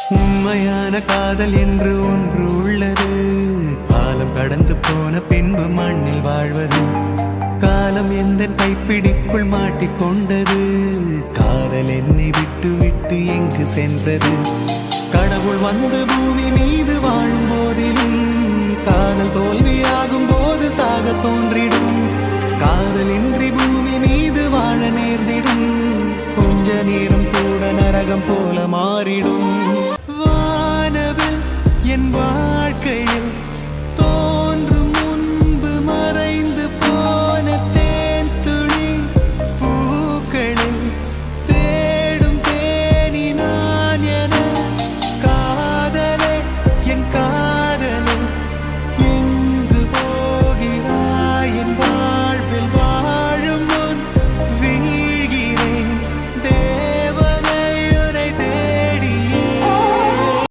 உண்மையான காதல் என்று ஒன்று உள்ளது. காலம் கடந்து போன பின்பு மண்ணில் வாழ்வது. காலம் எந்த கைப்பிடிக்குள் மாட்டிக்கொண்டது. காதல் என்னை விட்டு விட்டு எங்கு சென்றது? கடவுள் வந்து பூமி மீது வாழும் போதிலும் காதல் தோல்வியாகும் போது சாக தோன்றிடும். காதலின்றி பூமி மீது வாழ நேர்ந்திடும். கொஞ்ச நேரம் கூட நரகம் போல மாறிடும்.